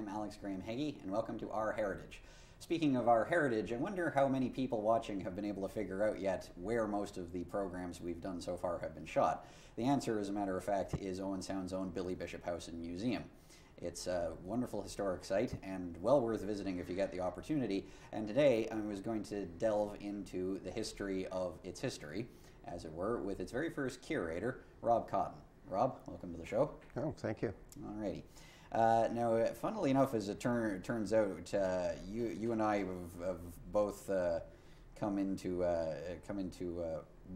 I'm Alex Graham Heggie, and welcome to Our Heritage. Speaking of Our Heritage, I wonder how many people watching have been able to figure out yet where most of the programs we've done so far have been shot. The answer, as a matter of fact, is Owen Sound's own Billy Bishop House and Museum. It's a wonderful historic site and well worth visiting if you get the opportunity. And today I was going to delve into the history of its history, as it were, with its very first curator, Rob Cotton. Rob, welcome to the show. Oh, thank you. Alrighty. Now, funnily enough, as it turns out, you and I have both come into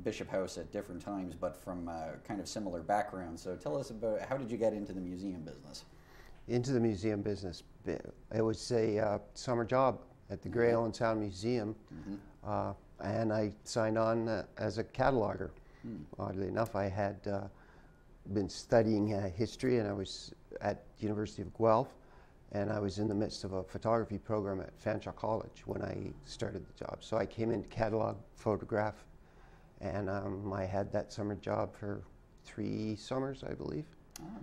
Bishop House at different times, but from kind of similar backgrounds. So tell us about, how did you get into the museum business? Into the museum business. It was a summer job at the Grey Owen Sound Museum, and I signed on as a cataloger. Oddly enough, I had been studying history, and I was at the University of Guelph, and I was in the midst of a photography program at Fanshawe College when I started the job. So I came in to catalog, photograph, and I had that summer job for 3 summers, I believe.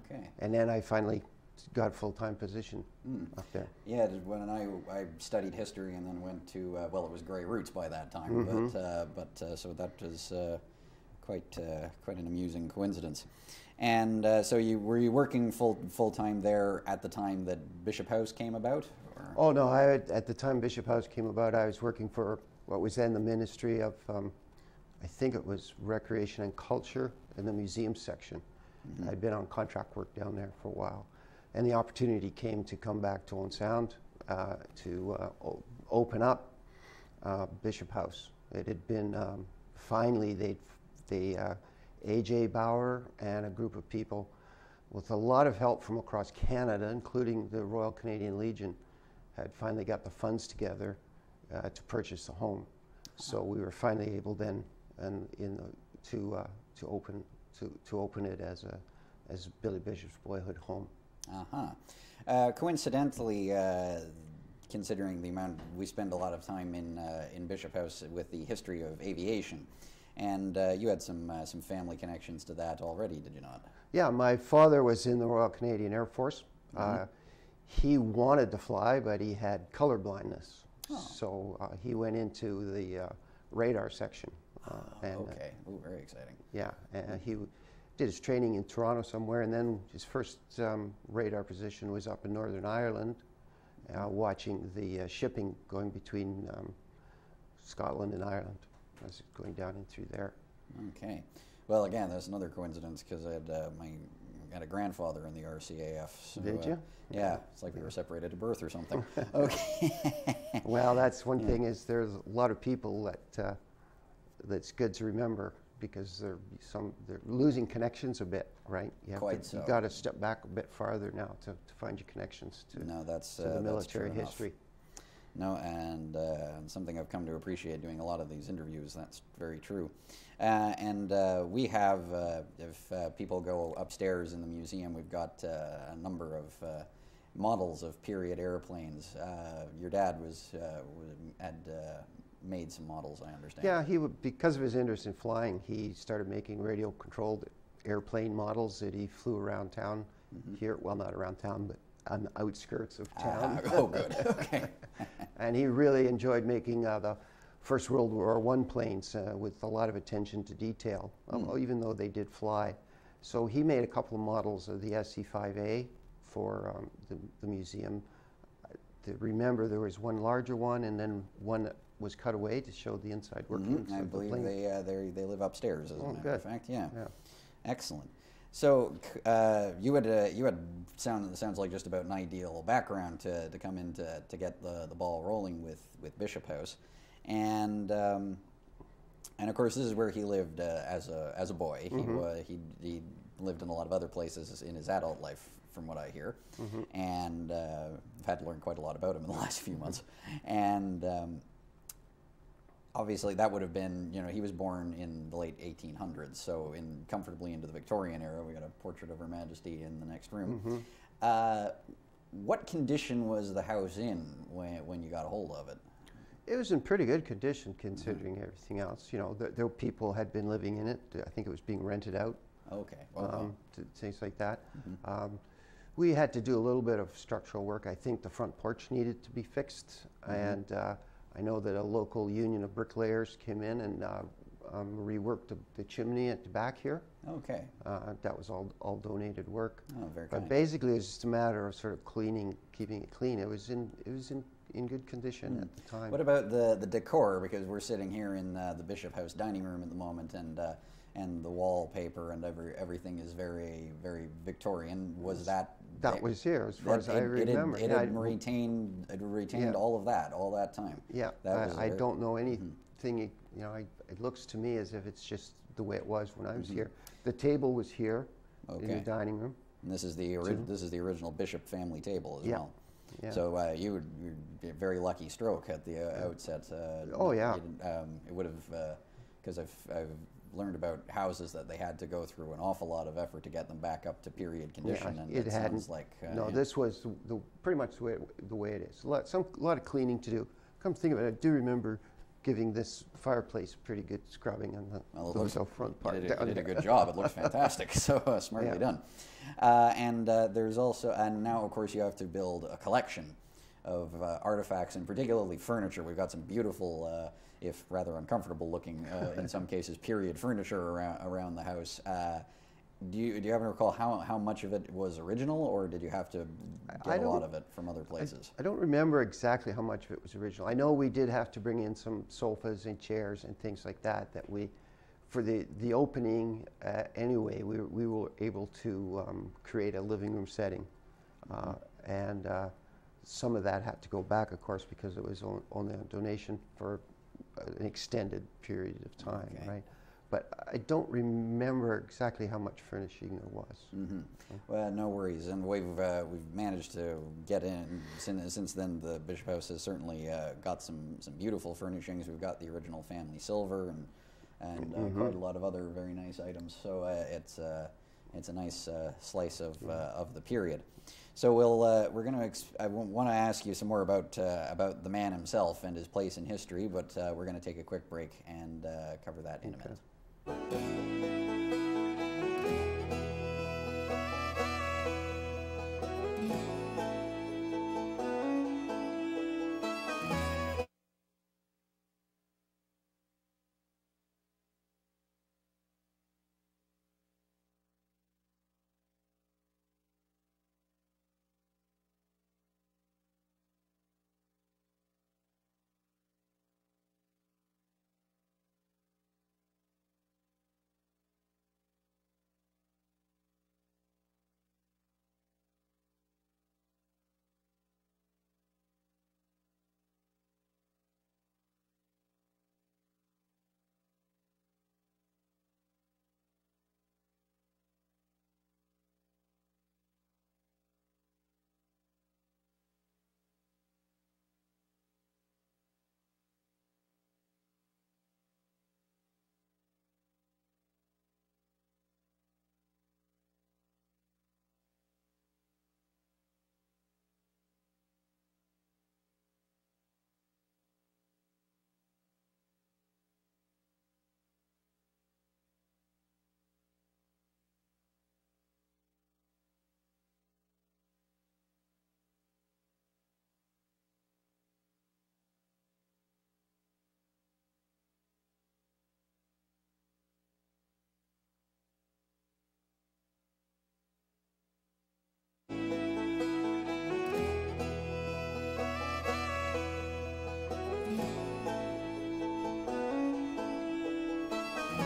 Okay. And then I finally got a full-time position up there. Yeah, when I studied history and then went to, well, it was Grey Roots by that time, but so that was quite an amusing coincidence. And so were you working full-time there at the time that Bishop House came about? Or? Oh, no, at the time Bishop House came about, I was working for what was then the Ministry of, I think it was Recreation and Culture in the museum section. I'd been on contract work down there for a while. And the opportunity came to come back to Owen Sound to open up Bishop House. It had been, finally, A.J. Bauer and a group of people with a lot of help from across Canada, including the Royal Canadian Legion, had finally got the funds together to purchase the home. So we were finally able then to open it as Billy Bishop's boyhood home. Coincidentally, considering the amount we spend a lot of time in Bishop House with the history of aviation, and you had some family connections to that already, did you not? Yeah, my father was in the Royal Canadian Air Force. He wanted to fly, but he had color blindness, so he went into the radar section. Okay, ooh, very exciting. Yeah, and he did his training in Toronto somewhere, and then his first radar position was up in Northern Ireland, watching the shipping going between Scotland and Ireland. I was going down and through there. Okay. Well, again, that's another coincidence because I had a grandfather in the RCAF. So, did you? Yeah, it's like we were separated at birth or something. Okay. Well, that's one thing is there's a lot of people that's good to remember, because they're losing connections a bit, right? Quite so. You got to step back a bit farther now to find your connections to the military history. No, and something I've come to appreciate doing a lot of these interviews. That's very true. And we have, if people go upstairs in the museum, we've got a number of models of period airplanes. Your dad had made some models, I understand. Yeah, because of his interest in flying, he started making radio-controlled airplane models that he flew around town here. Well, not around town, but on the outskirts of town. Oh, good. Okay. And he really enjoyed making the First World War I planes with a lot of attention to detail, even though they did fly. So he made a couple of models of the SC-5A for the museum. Remember, there was one larger one, and then one that was cut away to show the inside workings. I believe they live upstairs, as a matter of fact. Yeah. Excellent. So you had sounds like just about an ideal background to come in to get the ball rolling with Bishop House, and of course this is where he lived as a boy. He lived in a lot of other places in his adult life, from what I hear, and I've had to learn quite a lot about him in the last few months, and. Obviously, that would have been, he was born in the late 1800s, so comfortably into the Victorian era. We got a portrait of Her Majesty in the next room. What condition was the house in when you got a hold of it? It was in pretty good condition, considering everything else. There people had been living in it. I think it was being rented out. Okay. Well, to things like that. We had to do a little bit of structural work. I think the front porch needed to be fixed, and I know that a local union of bricklayers came in and reworked the chimney at the back here. Okay. That was all donated work. Oh, very But kind. basically, it was just a matter of sort of cleaning, keeping it clean. It was in good condition at the time. What about the decor? Because we're sitting here in the Bishop House dining room at the moment, and the wallpaper and everything is very, very Victorian. Was that? That was here, as far as I remember. It had retained all of that all that time. Yeah, I don't know anything. You know, it looks to me as if it's just the way it was when I was here. The table was here in the dining room. And this is the original Bishop family table as well. Yeah. So you're a very lucky stroke at the outset. Oh yeah. It would have, because I've learned about houses that they had to go through an awful lot of effort to get them back up to period condition. Yeah, and it hadn't. Sounds like no, this was pretty much the way it is. A lot of cleaning to do. Come to think of it, I do remember giving this fireplace pretty good scrubbing on the front part. You did a good job. It looks fantastic. So smartly done. There's also, and now of course you have to build a collection of artifacts, and particularly furniture. We've got some beautiful, if rather uncomfortable looking, in some cases, period furniture around the house. Do you happen to recall how much of it was original, or did you have to get a lot of it from other places? I don't remember exactly how much of it was original. I know we did have to bring in some sofas and chairs and things like that we, for the opening anyway, we were able to create a living room setting. And some of that had to go back, of course, because it was only a donation for an extended period of time, right? But I don't remember exactly how much furnishing there was. Mm-hmm. Well, no worries, and we've managed to get in since then. The Bishop House has certainly got some beautiful furnishings. We've got the original family silver and quite a lot of other very nice items. So it's a nice slice of the period. So we're going to. I want to ask you some more about the man himself and his place in history, but we're going to take a quick break and cover that in a minute.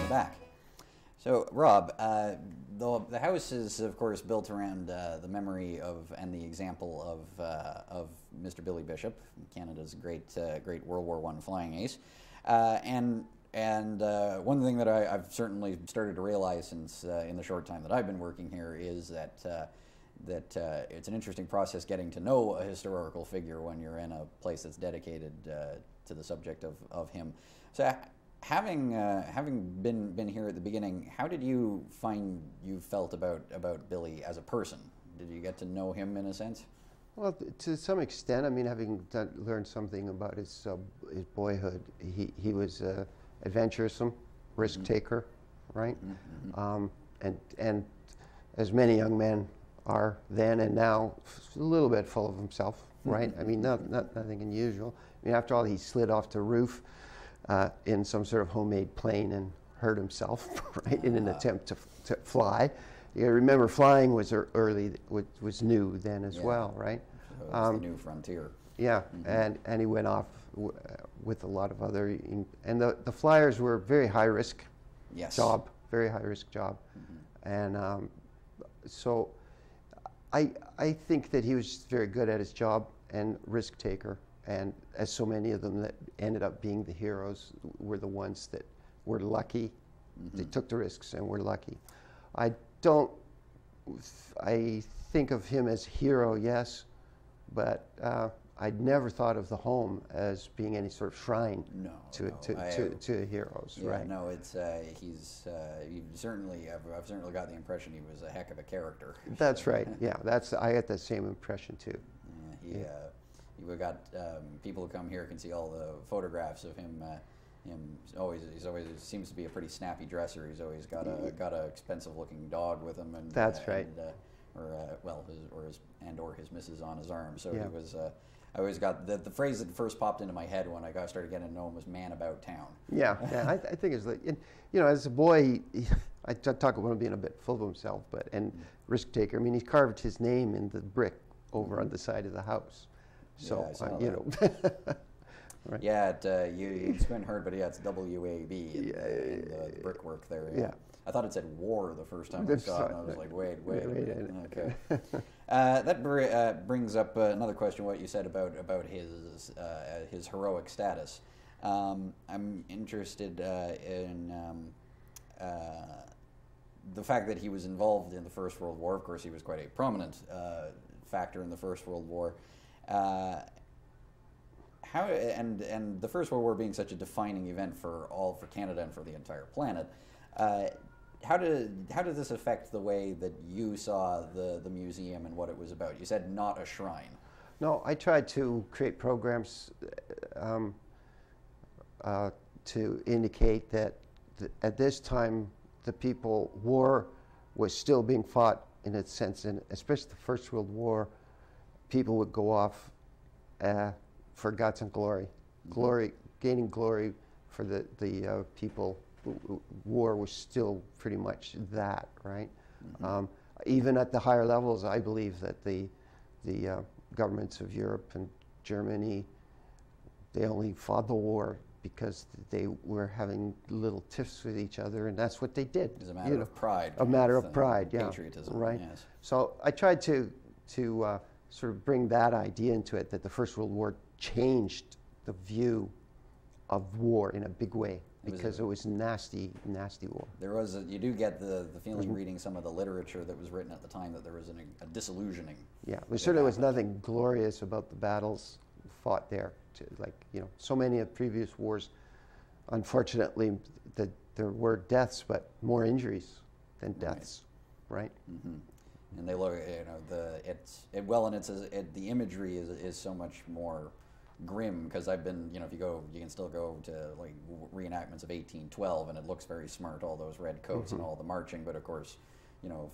Back. So, Rob, the house is, of course, built around the memory of and the example of Mr. Billy Bishop, Canada's great World War I flying ace, and one thing that I've certainly started to realize since in the short time that I've been working here is that it's an interesting process getting to know a historical figure when you're in a place that's dedicated to the subject of him. So, having been here at the beginning, how did you find you felt about Billy as a person? Did you get to know him in a sense? Well, to some extent. I mean, having learned something about his boyhood, he was adventuresome, risk taker, right? Mm-hmm. And as many young men are then and now a little bit full of himself, right? I mean, nothing unusual. I mean, after all, he slid off the roof in some sort of homemade plane and hurt himself, right, in an attempt to fly. You remember, flying was was new then as well, right? So it was the new frontier. Yeah, and he went off with a lot of other, and the flyers were very high risk job, very high risk job, and so I think that he was very good at his job and risk taker, and as so many of them that ended up being the heroes were the ones that were lucky. They took the risks and were lucky. I think of him as hero, yes, but I'd never thought of the home as being any sort of shrine to heroes, right? No, it's he certainly. I've certainly got the impression he was a heck of a character. That's right. Yeah, I get that same impression too. We got people who come here can see all the photographs of him. He always seems to be a pretty snappy dresser. He's always got a expensive looking dog with him, and that's right. Or his missus on his arm. So he was. I always got the phrase that first popped into my head when I started getting to know him was "man about town." Yeah, I think it's like, as a boy, I talk about him being a bit full of himself, and risk taker. I mean, he carved his name in the brick over on the side of the house. So Right. Yeah, it's been heard, but it's WAB in the brickwork there. Yeah. I thought it said war the first time I saw it, and I was like, wait. Okay. That brings up another question, what you said about his heroic status. I'm interested in the fact that he was involved in the First World War. Of course, he was quite a prominent factor in the First World War. How and the First World War being such a defining event for Canada and for the entire planet, how did this affect the way that you saw the museum and what it was about? You said not a shrine. No, I tried to create programs to indicate that at this time war was still being fought in a sense, and especially the First World War, people would go off for guts and glory, gaining glory for the people. War was still pretty much that, right? Even at the higher levels, I believe that the governments of Europe and Germany, they only fought the war because they were having little tiffs with each other, and that's what they did. It was a matter of pride. A matter of pride, yeah. Patriotism, right? Yes. So I tried to sort of bring that idea into it, that the First World War changed the view of war in a big way, because it was nasty war. There was you do get the feeling reading some of the literature that was written at the time that there was a disillusioning. Yeah, there certainly was nothing glorious about the battles fought there. So many of previous wars, unfortunately, there were deaths, but more injuries than deaths, right? And they look, the imagery is so much more grim, because I've been, if you can still go to like reenactments of 1812, and it looks very smart, all those red coats and all the marching, but of course,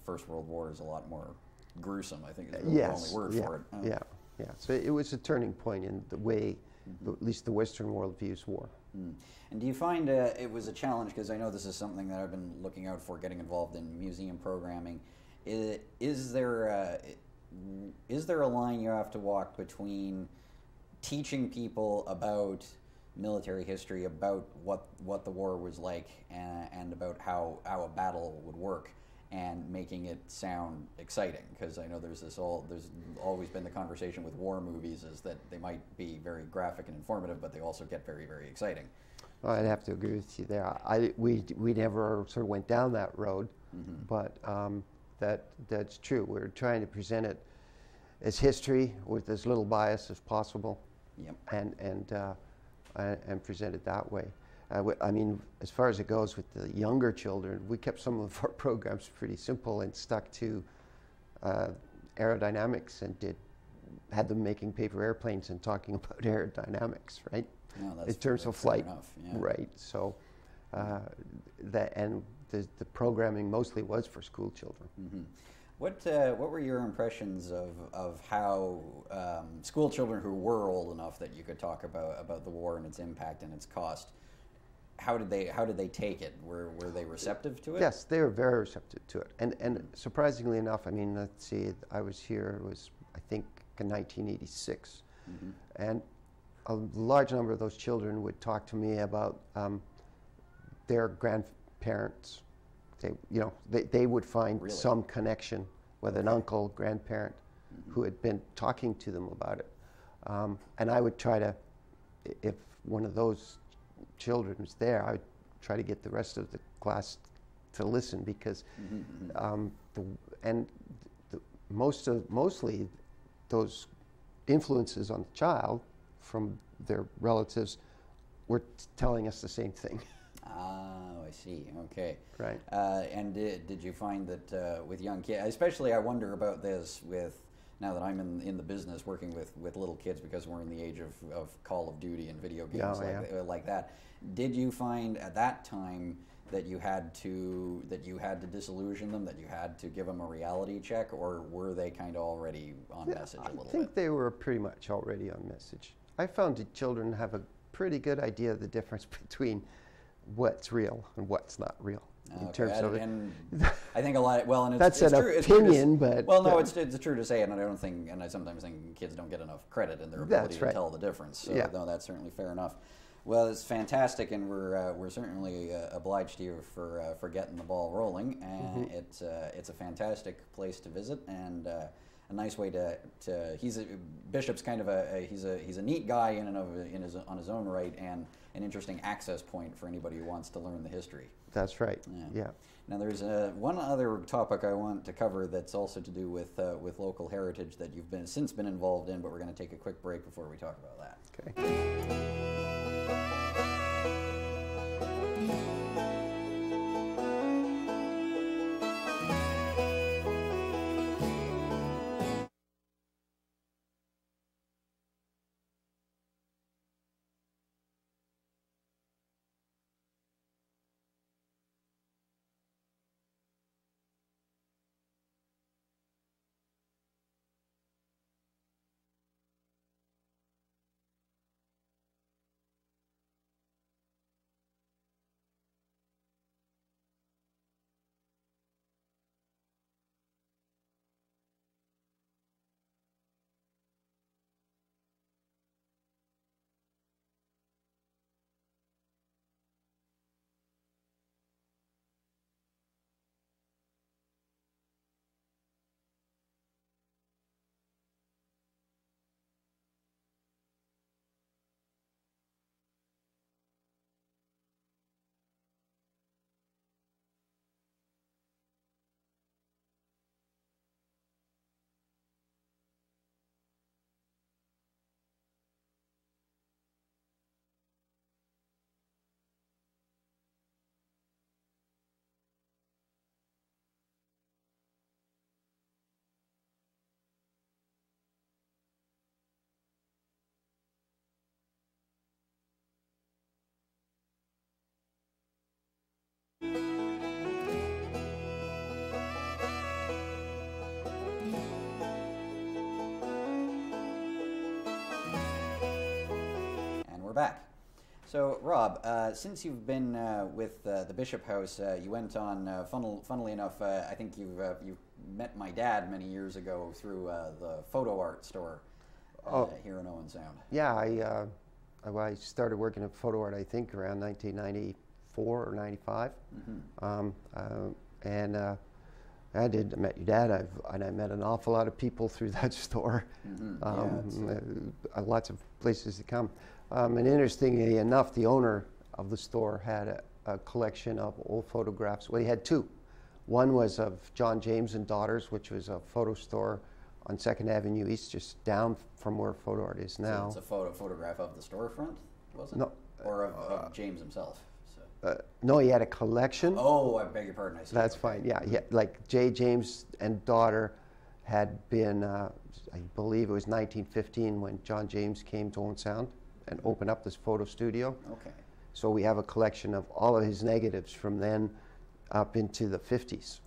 First World War is a lot more gruesome, I think is really the only word for it. Yeah. So it was a turning point in the way, at least the Western world views war. And do you find it was a challenge, because I know this is something that I've been looking out for, getting involved in museum programming. Is there a line you have to walk between teaching people about military history, about what the war was like, and about how a battle would work, and making it sound exciting? Because I know there's always been the conversation with war movies, is that they might be very graphic and informative, but they also get very, very exciting. Well, I'd have to agree with you there. We never sort of went down that road, but that's true. We're trying to present it as history with as little bias as possible. Yep. And present it that way. I mean, as far as it goes with the younger children, we kept some of our programs pretty simple and stuck to aerodynamics, and had them making paper airplanes and talking about aerodynamics, right? No, in terms of flight, yeah. Right? So the programming mostly was for school children. What were your impressions of how school children who were old enough that you could talk about the war and its impact and its cost? How did they take it? Were they receptive to it? Yes, they were very receptive to it. And surprisingly enough, I mean, let's see, I was here, it was, I think, in 1986. Mm-hmm. And a large number of those children would talk to me about their grandparents. They would find really? some connection with an uncle, grandparent, mm-hmm. who had been talking to them about it. And I would try to, if one of those children was there, I would try to get the rest of the class to listen, because mm-hmm. Mostly those influences on the child from their relatives were telling us the same thing. Oh, I see. Okay. Right. And did you find that with young kids, especially I wonder about this with, now that I'm in the business working with little kids, because we're in the age of Call of Duty and video games like that. Did you find at that time that you had to disillusion them, that you had to give them a reality check, or were they kind of already on message a little bit? I think they were pretty much already on message. I found that children have a pretty good idea of the difference between what's real and what's not real. In terms of it. And I think a lot. Well, and that's an opinion, but well, no, it's true to say, and I don't think, and I sometimes think kids don't get enough credit in their ability to tell the difference. So, no, that's certainly fair enough. Well, it's fantastic, and we're certainly obliged to you for getting the ball rolling. And mm-hmm. It's a fantastic place to visit, and a nice way to Bishop's kind of he's a neat guy on his own right, and an interesting access point for anybody who wants to learn the history. That's right. Yeah. Now there's one other topic I want to cover that's also to do with local heritage that you've since been involved in, but we're going to take a quick break before we talk about that. Okay. Back. So, Rob, since you've been with the Bishop House, you went on, funnily enough, I think you've met my dad many years ago through the photo art store here in Owen Sound. Yeah, I started working at photo art, I think, around 1994 or 95. Mm-hmm. I met your dad, and I met an awful lot of people through that store. Mm-hmm. Lots of places to come. And interestingly enough, the owner of the store had a collection of old photographs. Well, he had two. One was of John James and Daughters, which was a photo store on 2nd Avenue East, just down from where photo art is now. So it's a photograph of the storefront, was it? No. Or of James himself? No, he had a collection. Oh, I beg your pardon. I see. That's fine, yeah. Like J. James and Daughter had been, I believe it was 1915 when John James came to Owen Sound and opened up this photo studio. Okay. So we have a collection of all of his negatives from then up into the 50s.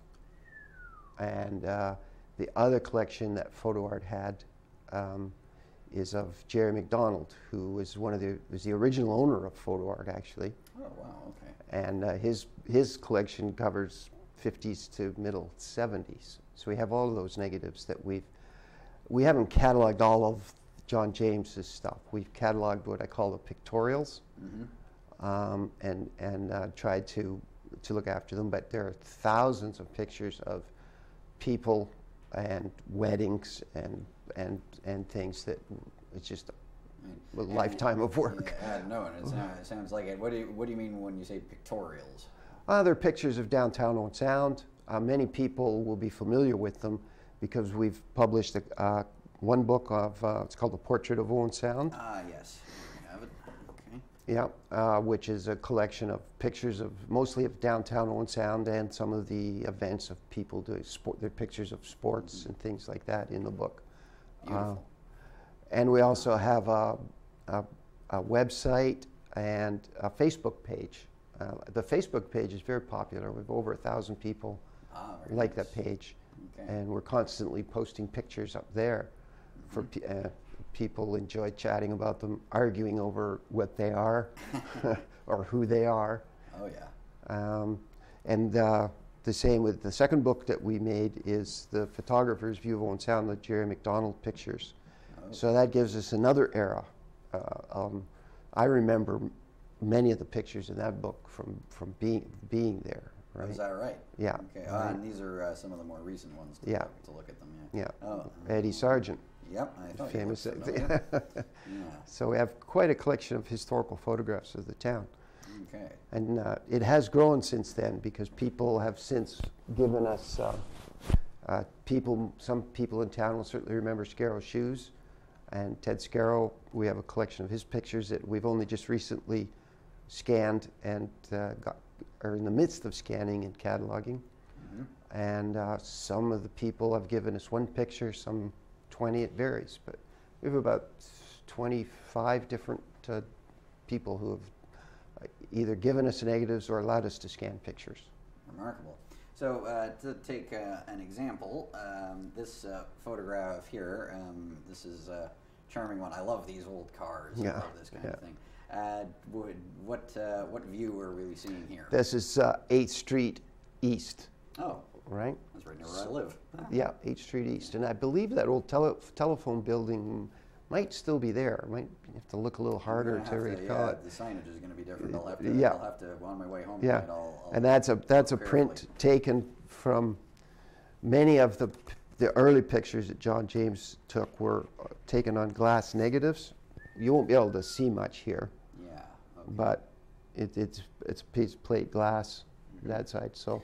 And the other collection that Photo Art had is of Jerry McDonald, who was was the original owner of Photo Art, actually. Oh, wow, okay. And his collection covers 50s to middle 70s. So we have all of those negatives that we haven't cataloged all of John James's stuff. We've cataloged what I call the pictorials, and tried to look after them. But there are thousands of pictures of people and weddings and things that it's just a lifetime of work. No, and it sounds like it. What do you mean when you say pictorials? They're pictures of downtown Owen Sound. Many people will be familiar with them because we've published one book of, it's called The Portrait of Owen Sound. Yes, we have it. Okay. Yeah, which is a collection of pictures mostly of downtown Owen Sound and some of the events of people doing sport. There are pictures of sports and things like that in the book. Beautiful. And we also have a website and a Facebook page. The Facebook page is very popular. We have over 1,000 people like that page. Okay. And we're constantly posting pictures up there. For people enjoy chatting about them, arguing over what they are or who they are. Oh, yeah. And the same with the second book that we made is the photographer's view of Owen Sound, the Jerry McDonald pictures. Oh. So that gives us another era. I remember many of the pictures in that book from being there. Right? Is that right? Yeah. Okay. And these are some of the more recent ones to look at them. Yeah. Oh. Eddie Sargent. Yep. I thought famous. Yeah. So we have quite a collection of historical photographs of the town. Okay. And it has grown since then because people have since given us some people in town will certainly remember Scarrow Shoes. And Ted Scarrow, we have a collection of his pictures that we've only just recently scanned and are in the midst of scanning and cataloging. Mm-hmm. And some of the people have given us one picture, some 20, it varies. But we have about 25 different people who have either given us negatives or allowed us to scan pictures. Remarkable. So to take an example, this photograph here, this is a charming one. I love these old cars. I love this kind of thing. What view are we seeing here? This is 8th Street East. Oh. Right? That's right near where I live. Yeah, 8th Street East. And I believe that old telephone building might still be there. Might have to look a little harder to recall it. The signage is going to to be different. I'll have to on my way home. Yeah, tonight, and that's a print taken from many of the early pictures that John James took were taken on glass negatives. You won't be able to see much here. Yeah. Okay. But it's a piece of plate glass that side. So,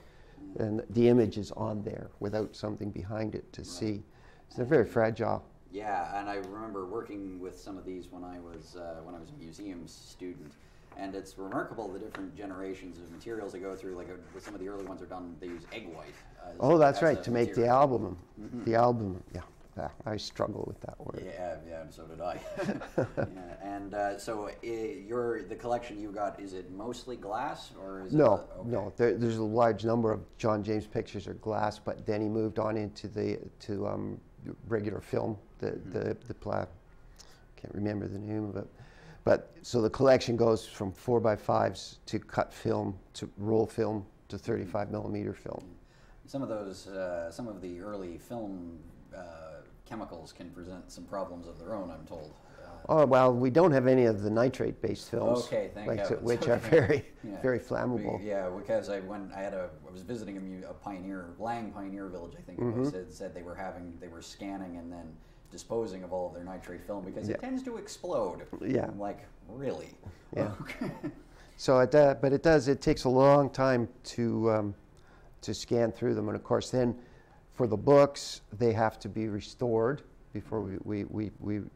and the image is on there without something behind it to see. So they're very fragile. Yeah, and I remember working with some of these when I was a museums student, and it's remarkable the different generations of materials they go through. Like with some of the early ones are done, they use egg white. Oh, that's right, to make the album. Mm-hmm. The album, yeah. I struggle with that word. Yeah, and so did I. Yeah, and so the collection you got, is it mostly glass or is no, it? Okay. No. There's a large number of John James pictures are glass, but then he moved on into regular film. Can't remember the name of it, but so the collection goes from 4x5s to cut film to roll film to 35 millimeter film. Some of those, some of the early film chemicals can present some problems of their own, I'm told. Oh well, we don't have any of the nitrate-based films, okay, thank heavens. Which are very, very flammable. Yeah, because I was visiting a Pioneer, Lang Pioneer Village, I think it was. It said they were scanning and then disposing of all of their nitrate film because it tends to explode. Yeah. I'm like, really? Yeah. Okay. So it takes a long time to scan through them, and of course then for the books they have to be restored before we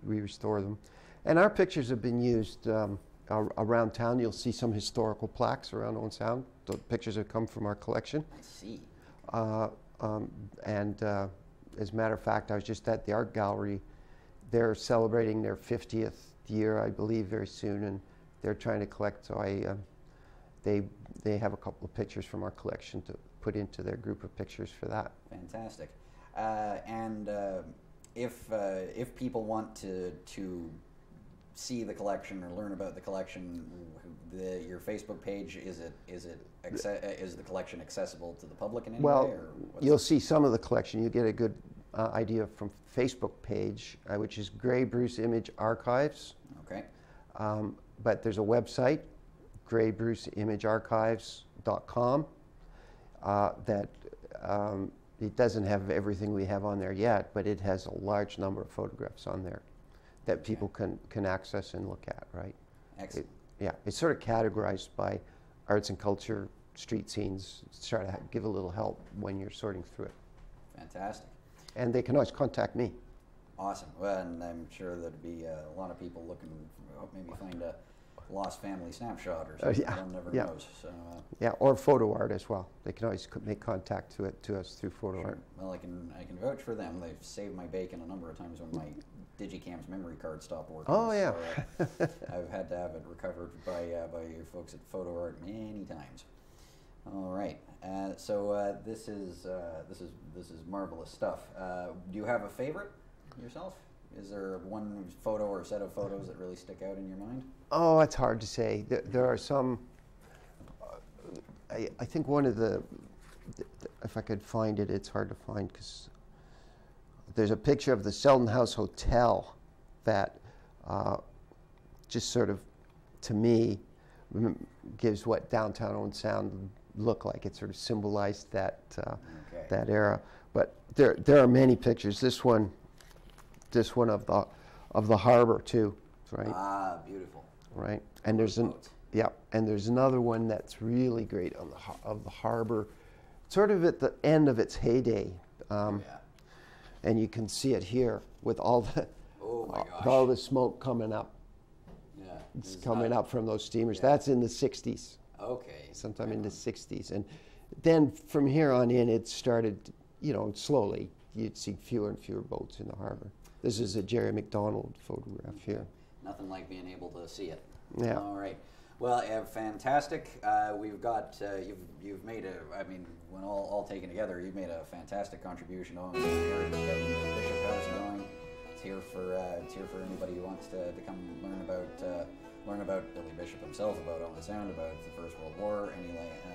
restore them. And our pictures have been used around town. You'll see some historical plaques around Owen Sound. The pictures have come from our collection. I see. As a matter of fact, I was just at the art gallery. They're celebrating their 50th year, I believe, very soon, and they're trying to collect. So they have a couple of pictures from our collection put into their group of pictures for that. Fantastic. And if people want to see the collection or learn about the collection, your Facebook page, is the collection accessible to the public in any way? Or you'll see some of the collection. You get a good idea from Facebook page, which is Grey Bruce Image Archives. Okay. But there's a website, greybruceimagearchives.com, that it doesn't have everything we have on there yet, but it has a large number of photographs on there that people can access and look at, right? Excellent. It's sort of categorized by arts and culture, street scenes, try to give a little help when you're sorting through it. Fantastic. And they can always contact me. Awesome. Well, and I'm sure there'd be a lot of people looking, maybe find a lost family snapshot or something. One never knows. So, or photo art as well. They can always make contact to us through photo art. Well, I can vouch for them. They've saved my bacon a number of times when my Digicam's memory card stopped working. Oh yeah. So, I've had to have it recovered by your folks at Photo Art many times. All right. So this is marvelous stuff. Do you have a favorite yourself? Is there one photo or set of photos that really stick out in your mind? Oh, it's hard to say. There are some. I think one of the, if I could find it, it's hard to find because there's a picture of the Selden House Hotel that just sort of, to me, gives what downtown Owen Sound looked like. It sort of symbolized that that era. But there are many pictures. This one of the harbor too, right? Ah, beautiful. Right, and there's and there's another one that's really great of the harbor, sort of at the end of its heyday. And you can see it here with all the all the smoke coming up. Yeah, it's coming up from those steamers. That's in the 60s. Okay. Sometime in the 60s, and then from here on in, it started, slowly. You'd see fewer and fewer boats in the harbor. This is a Jerry McDonald photograph here. Nothing like being able to see it. Yeah. All right. Well, fantastic. We've got you've made when all taken together, you've made a fantastic contribution on the area of getting the Bishop House going. It's here for anybody who wants to come learn about Billy Bishop himself, about Owen Sound, about the First World War,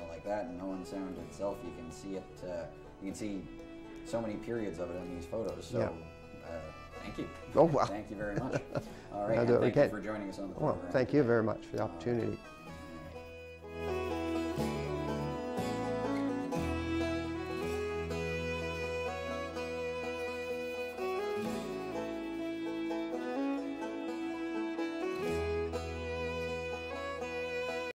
like that, and Owen Sound itself. You can see it. You can see so many periods of it in these photos. So. Thank you. Oh, wow. Thank you very much. All right. And thank you for joining us on the program. Well, thank you very much for the opportunity.